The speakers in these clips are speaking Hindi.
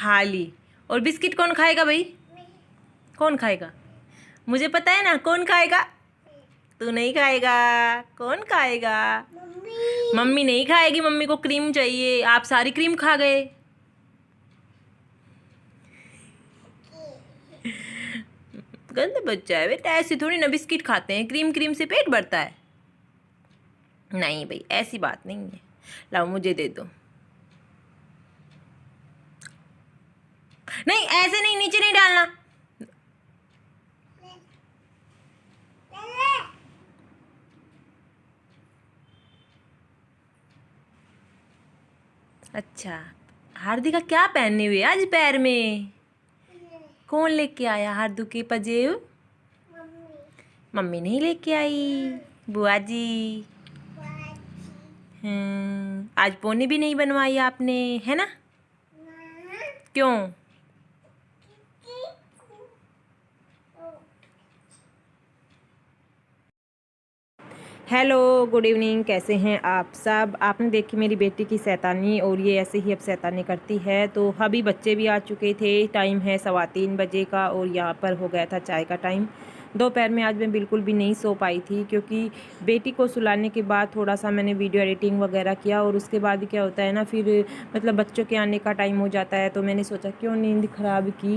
खा ली। और बिस्किट कौन खाएगा भाई? कौन खाएगा? मुझे पता है ना कौन खाएगा। तू नहीं खाएगा। कौन खाएगा? मम्मी नहीं खाएगी, मम्मी को क्रीम चाहिए। आप सारी क्रीम खा गए। गंदा बच्चा है बेटा, ऐसे थोड़ी ना बिस्किट खाते हैं, क्रीम क्रीम से पेट भरता है। नहीं भाई ऐसी बात नहीं है। लाओ मुझे दे दो। नहीं ऐसे नहीं, नीचे नहीं डालना। अच्छा, हार्दिका क्या पहने हुए आज पैर में? कौन लेके आया हार्दू के पजेब? मम्मी नहीं लेके आई, बुआ जी। आज पोनी भी नहीं बनवाई आपने, है ना? क्यों? हेलो, गुड इवनिंग, कैसे हैं आप सब? आपने देखी मेरी बेटी की शैतानी, और ये ऐसे ही अब शैतानी करती है। तो अभी बच्चे भी आ चुके थे, टाइम है 3:15 बजे का, और यहाँ पर हो गया था चाय का टाइम। दोपहर में आज मैं बिल्कुल भी नहीं सो पाई थी, क्योंकि बेटी को सुलाने के बाद थोड़ा सा मैंने वीडियो एडिटिंग वगैरह किया, और उसके बाद क्या होता है ना, फिर मतलब बच्चों के आने का टाइम हो जाता है। तो मैंने सोचा क्यों नींद ख़राब की,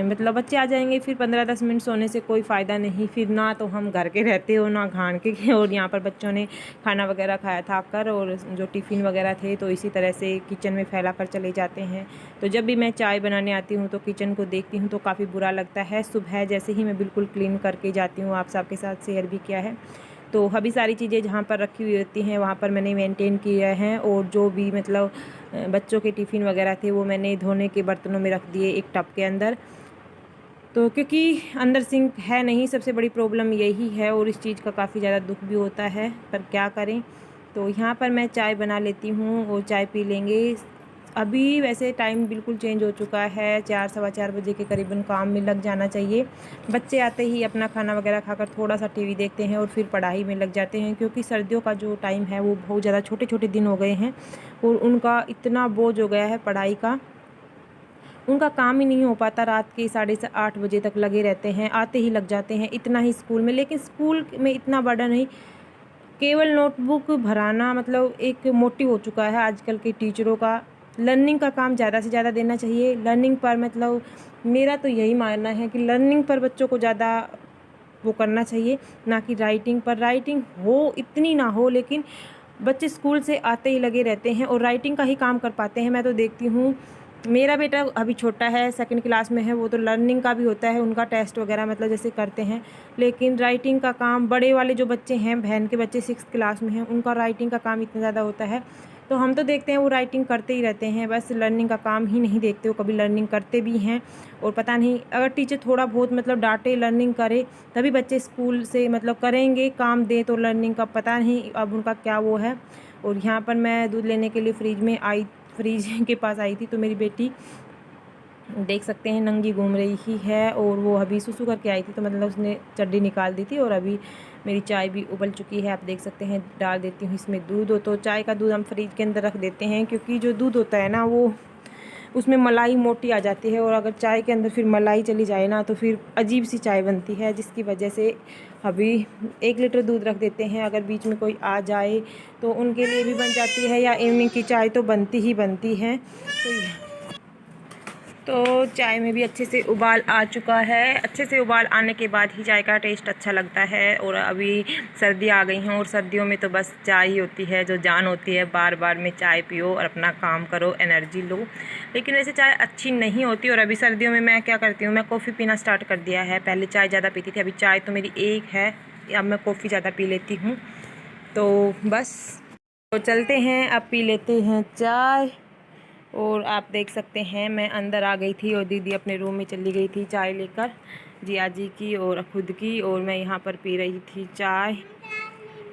मतलब बच्चे आ जाएंगे, फिर 15-10 मिनट सोने से कोई फ़ायदा नहीं। फिर ना तो हम घर के रहते हो ना घान के और यहाँ पर बच्चों ने खाना वगैरह खाया था कर, और जो टिफ़िन वगैरह थे तो इसी तरह से किचन में फैला कर चले जाते हैं। तो जब भी मैं चाय बनाने आती हूँ तो किचन को देखती हूँ तो काफ़ी बुरा लगता है। सुबह जैसे ही मैं बिल्कुल क्लीन करके जाती हूँ, आप सबके साथ शेयर भी किया है। तो अभी सारी चीज़ें जहाँ पर रखी हुई होती हैं वहाँ पर मैंने मेंटेन किया है, और जो भी मतलब बच्चों के टिफ़िन वगैरह थे वो मैंने धोने के बर्तनों में रख दिए एक टब के अंदर। तो क्योंकि अंदर सिंक है नहीं, सबसे बड़ी प्रॉब्लम यही है, और इस चीज़ का काफ़ी ज़्यादा दुख भी होता है, पर क्या करें। तो यहाँ पर मैं चाय बना लेती हूँ और चाय पी लेंगे। अभी वैसे टाइम बिल्कुल चेंज हो चुका है, 4-4:15 बजे के करीबन काम में लग जाना चाहिए। बच्चे आते ही अपना खाना वगैरह खाकर थोड़ा सा टीवी देखते हैं और फिर पढ़ाई में लग जाते हैं, क्योंकि सर्दियों का जो टाइम है वो बहुत ज़्यादा छोटे छोटे दिन हो गए हैं, और उनका इतना बोझ हो गया है पढ़ाई का, उनका काम ही नहीं हो पाता। रात के 8:30 बजे तक लगे रहते हैं, आते ही लग जाते हैं इतना ही स्कूल में। लेकिन स्कूल में इतना बड़ा नहीं, केवल नोटबुक भराना मतलब एक मोटिव हो चुका है आजकल के टीचरों का। लर्निंग का काम ज़्यादा से ज़्यादा देना चाहिए। लर्निंग पर मतलब मेरा तो यही मानना है कि लर्निंग पर बच्चों को ज़्यादा वो करना चाहिए, ना कि राइटिंग पर। राइटिंग हो इतनी ना हो, लेकिन बच्चे स्कूल से आते ही लगे रहते हैं और राइटिंग का ही काम कर पाते हैं। मैं तो देखती हूँ, मेरा बेटा अभी छोटा है, 2nd क्लास में है, वो तो लर्निंग का भी होता है उनका टेस्ट वगैरह मतलब जैसे करते हैं, लेकिन राइटिंग का काम बड़े वाले जो बच्चे हैं, बहन के बच्चे 6th क्लास में हैं, उनका राइटिंग का काम इतना ज़्यादा होता है। तो हम तो देखते हैं वो राइटिंग करते ही रहते हैं, बस लर्निंग का काम ही नहीं देखते। वो कभी लर्निंग करते भी हैं, और पता नहीं अगर टीचर थोड़ा बहुत मतलब डांटे, लर्निंग करे, तभी बच्चे स्कूल से मतलब करेंगे, काम दें तो लर्निंग का पता नहीं अब उनका क्या वो है। और यहाँ पर मैं दूध लेने के लिए फ्रिज के पास आई थी, तो मेरी बेटी देख सकते हैं नंगी घूम रही ही है, और वो अभी सुसु करके आई थी, तो मतलब उसने चड्डी निकाल दी थी। और अभी मेरी चाय भी उबल चुकी है, आप देख सकते हैं। डाल देती हूँ इसमें दूध। तो चाय का दूध हम फ्रिज के अंदर रख देते हैं, क्योंकि जो दूध होता है ना वो उसमें मलाई मोटी आ जाती है, और अगर चाय के अंदर फिर मलाई चली जाए ना तो फिर अजीब सी चाय बनती है, जिसकी वजह से अभी 1 लीटर दूध रख देते हैं। अगर बीच में कोई आ जाए तो उनके लिए भी बन जाती है, या इवनिंग की चाय तो बनती ही बनती है। तो चाय में भी अच्छे से उबाल आ चुका है। अच्छे से उबाल आने के बाद ही चाय का टेस्ट अच्छा लगता है। और अभी सर्दी आ गई हैं, और सर्दियों में तो बस चाय ही होती है जो जान होती है। बार बार में चाय पियो और अपना काम करो, एनर्जी लो। लेकिन वैसे चाय अच्छी नहीं होती। और अभी सर्दियों में मैं क्या करती हूँ, मैं कॉफ़ी पीना स्टार्ट कर दिया है। पहले चाय ज़्यादा पीती थी, अभी चाय तो मेरी एक है, अब मैं कॉफ़ी ज़्यादा पी लेती हूँ। तो बस तो चलते हैं, अब पी लेते हैं चाय। और आप देख सकते हैं मैं अंदर आ गई थी, और दीदी अपने रूम में चली गई थी चाय लेकर, जिया जी की और खुद की। और मैं यहाँ पर पी रही थी चाय।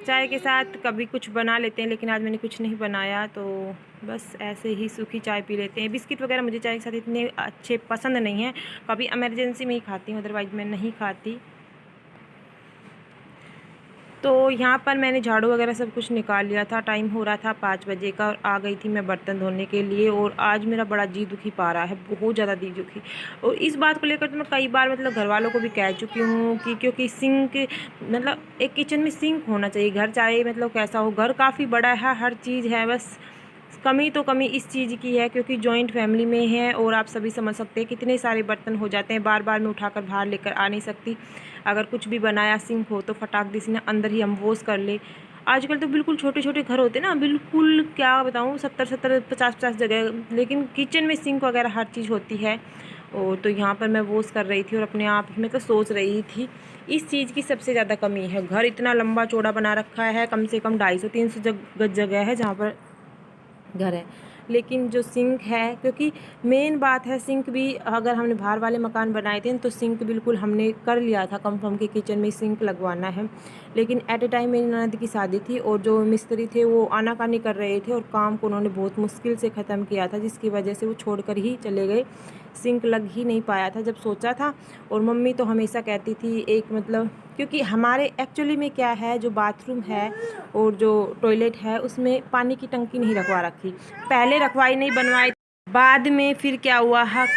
चाय के साथ कभी कुछ बना लेते हैं, लेकिन आज मैंने कुछ नहीं बनाया, तो बस ऐसे ही सूखी चाय पी लेते हैं। बिस्किट वगैरह मुझे चाय के साथ इतने अच्छे पसंद नहीं है, कभी इमरजेंसी में ही खाती हूँ, अदरवाइज़ मैं नहीं खाती। तो यहाँ पर मैंने झाड़ू वगैरह सब कुछ निकाल लिया था। टाइम हो रहा था 5 बजे का और आ गई थी मैं बर्तन धोने के लिए। और आज मेरा बड़ा जी दुखी पा रहा है, बहुत ज़्यादा जी दुखी। और इस बात को लेकर तो मैं कई बार मतलब घर वालों को भी कह चुकी हूँ कि क्योंकि सिंक मतलब एक किचन में सिंक होना चाहिए। घर चाहे मतलब कैसा हो, घर काफ़ी बड़ा है, हर चीज़ है, बस कमी तो कमी इस चीज़ की है क्योंकि जॉइंट फैमिली में है। और आप सभी समझ सकते हैं कितने सारे बर्तन हो जाते हैं, बार बार मैं उठाकर बाहर लेकर आ नहीं सकती। अगर कुछ भी बनाया सिंक हो तो फटाक दिसी ना अंदर ही हम वॉश कर ले। आजकल तो बिल्कुल छोटे छोटे घर होते हैं ना, बिल्कुल क्या बताऊँ, 70-70 50-50 जगह, लेकिन किचन में सिंक वगैरह हर चीज़ होती है। और तो यहाँ पर मैं वॉश कर रही थी और अपने आप ही मतलब सोच रही थी इस चीज़ की सबसे ज़्यादा कमी है। घर इतना लंबा चौड़ा बना रखा है, कम से कम 250-300 गज जगह है जहाँ पर घर है, लेकिन जो सिंक है, क्योंकि मेन बात है सिंक भी अगर हमने बाहर वाले मकान बनाए थे तो सिंक बिल्कुल हमने कर लिया था कंफर्म कि किचन में सिंक लगवाना है। लेकिन एट ए टाइम मेरी ननद की शादी थी और जो मिस्त्री थे वो आनाकानी कर रहे थे और काम को उन्होंने बहुत मुश्किल से ख़त्म किया था, जिसकी वजह से वो छोड़कर ही चले गए। सिंक लग ही नहीं पाया था जब सोचा था। और मम्मी तो हमेशा कहती थी एक मतलब, क्योंकि हमारे एक्चुअली में क्या है, जो बाथरूम है और जो टॉयलेट है उसमें पानी की टंकी नहीं रखवा रखी। पहले रखवाई नहीं, बनवाई, बाद में फिर क्या हुआ है,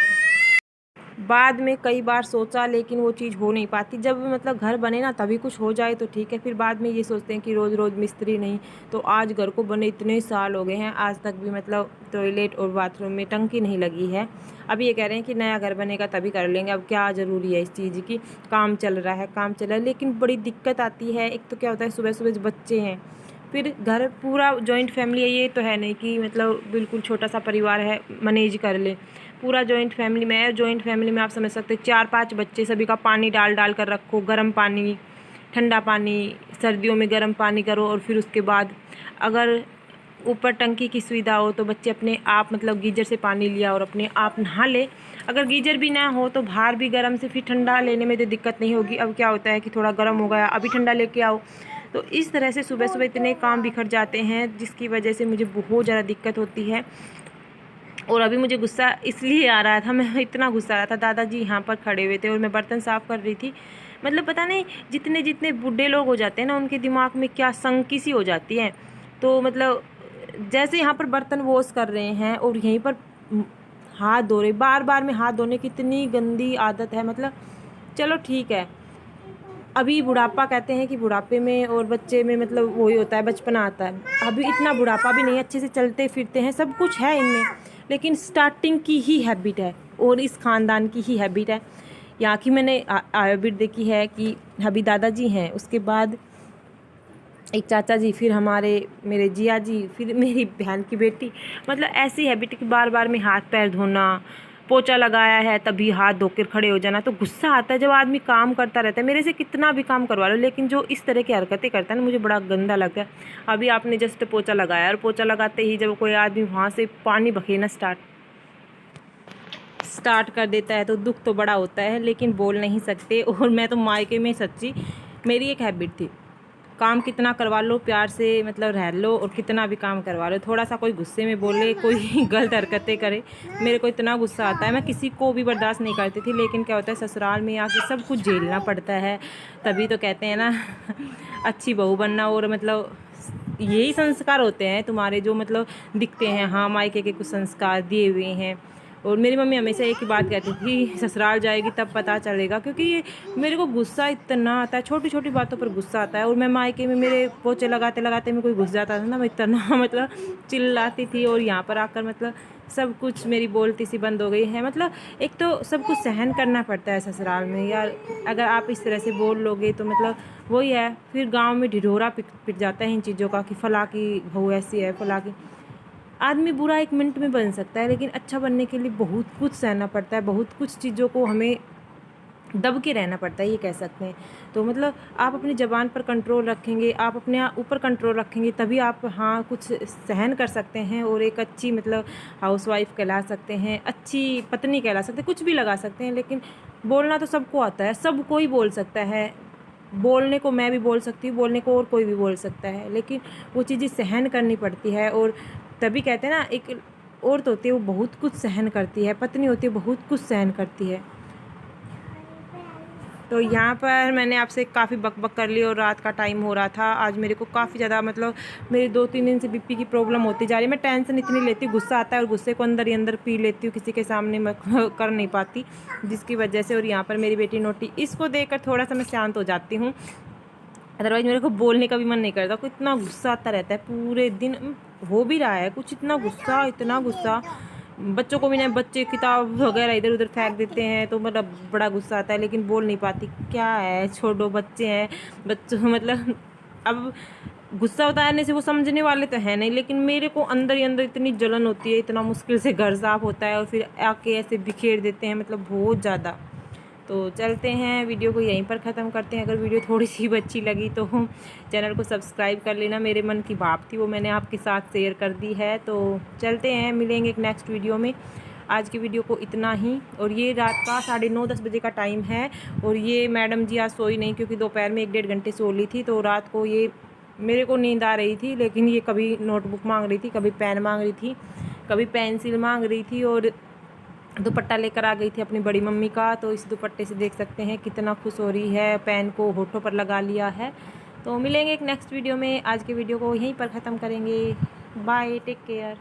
बाद में कई बार सोचा लेकिन वो चीज़ हो नहीं पाती। जब मतलब घर बने ना तभी कुछ हो जाए तो ठीक है, फिर बाद में ये सोचते हैं कि रोज़ रोज़ मिस्त्री नहीं। तो आज घर को बने इतने साल हो गए हैं, आज तक भी मतलब टॉयलेट और बाथरूम में टंकी नहीं लगी है। अब ये कह रहे हैं कि नया घर बनेगा तभी कर लेंगे। अब क्या ज़रूरी है इस चीज़ की, काम चल रहा है, काम चल रहा है। लेकिन बड़ी दिक्कत आती है, एक तो क्या होता है सुबह सुबह बच्चे हैं, फिर घर पूरा जॉइंट फैमिली है, ये तो है नहीं कि मतलब बिल्कुल छोटा सा परिवार है मैनेज कर ले। पूरा जॉइंट फैमिली में है। जॉइंट फैमिली में आप समझ सकते हैं 4-5 बच्चे, सभी का पानी डाल डाल कर रखो, गर्म पानी, ठंडा पानी, सर्दियों में गर्म पानी करो। और फिर उसके बाद अगर ऊपर टंकी की सुविधा हो तो बच्चे अपने आप मतलब गीजर से पानी लिया और अपने आप नहा ले। अगर गीजर भी ना हो तो बाहर भी गर्म से फिर ठंडा लेने में तो दिक्कत नहीं होगी। अब क्या होता है कि थोड़ा गर्म हो गया अभी ठंडा लेके आओ। तो इस तरह से सुबह सुबह इतने काम बिखर जाते हैं जिसकी वजह से मुझे बहुत ज़्यादा दिक्कत होती है। और अभी मुझे गुस्सा इसलिए आ रहा था, मैं इतना गुस्सा आ रहा था, दादाजी यहाँ पर खड़े हुए थे और मैं बर्तन साफ़ कर रही थी। मतलब पता नहीं जितने जितने बूढ़े लोग हो जाते हैं ना उनके दिमाग में क्या संकी सी हो जाती है। तो मतलब जैसे यहाँ पर बर्तन वॉश कर रहे हैं और यहीं पर हाथ धो रहे, बार बार में हाथ धोने की इतनी गंदी आदत है। मतलब चलो ठीक है, अभी बुढ़ापा कहते हैं कि बुढ़ापे में और बच्चे में मतलब वही होता है, बचपना आता है। अभी इतना बुढ़ापा भी नहीं, अच्छे से चलते फिरते हैं, सब कुछ है इनमें, लेकिन स्टार्टिंग की ही हैबिट है और इस ख़ानदान की ही हैबिट है। यहाँ की मैंने हैबिट देखी है कि अभी दादाजी हैं, उसके बाद एक चाचा जी, फिर हमारे मेरे जिया जी, फिर मेरी बहन की बेटी। मतलब ऐसी हैबिट कि बार बार में हाथ पैर धोना, पोछा लगाया है तभी हाथ धोकर खड़े हो जाना। तो गुस्सा आता है जब आदमी काम करता रहता है, मेरे से कितना भी काम करवा लो, लेकिन जो इस तरह की हरकतें करता है ना मुझे बड़ा गंदा लगता है। अभी आपने जस्ट पोछा लगाया और पोछा लगाते ही जब कोई आदमी वहाँ से पानी बखेना स्टार्ट कर देता है तो दुख तो बड़ा होता है, लेकिन बोल नहीं सकते। और मैं तो मायके में सच्ची मेरी एक हैबिट थी, काम कितना करवा लो प्यार से मतलब रह लो, और कितना भी काम करवा लो, थोड़ा सा कोई गुस्से में बोले, कोई गलत हरकतें करे, मेरे को इतना गुस्सा आता है, मैं किसी को भी बर्दाश्त नहीं करती थी। लेकिन क्या होता है ससुराल में आके सब कुछ झेलना पड़ता है, तभी तो कहते हैं ना अच्छी बहू बनना। और मतलब यही संस्कार होते हैं तुम्हारे जो मतलब दिखते हैं, हाँ मायके के कुछ संस्कार दिए हुए हैं। और मेरी मम्मी हमेशा एक ही बात कहती थी, ससुराल जाएगी तब पता चलेगा, क्योंकि ये मेरे को गुस्सा इतना आता है, छोटी छोटी बातों पर गुस्सा आता है। और मैं मायके में मेरे पोछे लगाते लगाते में कोई घुस जाता था ना, मैं इतना मतलब चिल्लाती थी। और यहाँ पर आकर मतलब सब कुछ मेरी बोलती सी बंद हो गई है। मतलब एक तो सब कुछ सहन करना पड़ता है ससुराल में यार, अगर आप इस तरह से बोल लोगे तो मतलब वही है, फिर गाँव में ढिढोरा पिट जाता है इन चीज़ों का कि फला की बहू ऐसी है, फला की। आदमी बुरा 1 मिनट में बन सकता है, लेकिन अच्छा बनने के लिए बहुत कुछ सहना पड़ता है, बहुत कुछ चीज़ों को हमें दब के रहना पड़ता है, ये कह सकते हैं। तो मतलब आप अपनी ज़बान पर कंट्रोल रखेंगे, आप अपने ऊपर कंट्रोल रखेंगे, तभी आप हाँ कुछ सहन कर सकते हैं और एक अच्छी मतलब हाउसवाइफ कहला सकते हैं, अच्छी पत्नी कहला सकते हैं, कुछ भी लगा सकते हैं। लेकिन बोलना तो सबको आता है, सब कोई बोल सकता है, बोलने को मैं भी बोल सकती हूँ, बोलने को और कोई भी बोल सकता है, लेकिन वो चीज़ें सहन करनी पड़ती है। और तभी कहते हैं ना, एक औरत होती है वो बहुत कुछ सहन करती है, पत्नी होती है बहुत कुछ सहन करती है। तो यहाँ पर मैंने आपसे काफ़ी बक कर ली और रात का टाइम हो रहा था। आज मेरे को काफ़ी ज़्यादा मतलब मेरी 2-3 दिन से बीपी की प्रॉब्लम होती जा रही है। मैं टेंशन इतनी लेती हूँ, गुस्सा आता है और गुस्से को अंदर ही अंदर पी लेती हूँ, किसी के सामने मैं कर नहीं पाती, जिसकी वजह से। और यहाँ पर मेरी बेटी नोटी, इसको देखकर थोड़ा सा मैं शांत हो जाती हूँ, अदरवाइज़ मेरे को बोलने का भी मन नहीं करता। कुछ इतना गुस्सा आता रहता है पूरे दिन। हो भी रहा है कुछ, इतना गुस्सा बच्चों को भी नहीं, बच्चे किताब वगैरह इधर उधर फेंक देते हैं तो मतलब बड़ा गुस्सा आता है, लेकिन बोल नहीं पाती। क्या है, छोड़ो, बच्चे हैं, बच्चों मतलब अब गुस्सा उतारने से वो समझने वाले तो है नहीं, लेकिन मेरे को अंदर ही अंदर इतनी जलन होती है, इतना मुश्किल से घर साफ होता है और फिर आके ऐसे बिखेर देते हैं, मतलब बहुत ज़्यादा। तो चलते हैं, वीडियो को यहीं पर ख़त्म करते हैं। अगर वीडियो थोड़ी सी भी अच्छी लगी तो चैनल को सब्सक्राइब कर लेना। मेरे मन की बात थी वो मैंने आपके साथ शेयर कर दी है। तो चलते हैं, मिलेंगे एक नेक्स्ट वीडियो में। आज की वीडियो को इतना ही। और ये रात का 9:30-10 बजे का टाइम है। और ये मैडम जी आज सोई नहीं, क्योंकि दोपहर में 1-1.5 घंटे सो ली थी। तो रात को ये मेरे को नींद आ रही थी, लेकिन ये कभी नोटबुक मांग रही थी, कभी पेन मांग रही थी, कभी पेंसिल मांग रही थी, और दुपट्टा लेकर आ गई थी अपनी बड़ी मम्मी का। तो इस दुपट्टे से देख सकते हैं कितना खुश हो रही है, पेन को होठों पर लगा लिया है। तो मिलेंगे एक नेक्स्ट वीडियो में। आज के वीडियो को यहीं पर ख़त्म करेंगे। Bye, take care.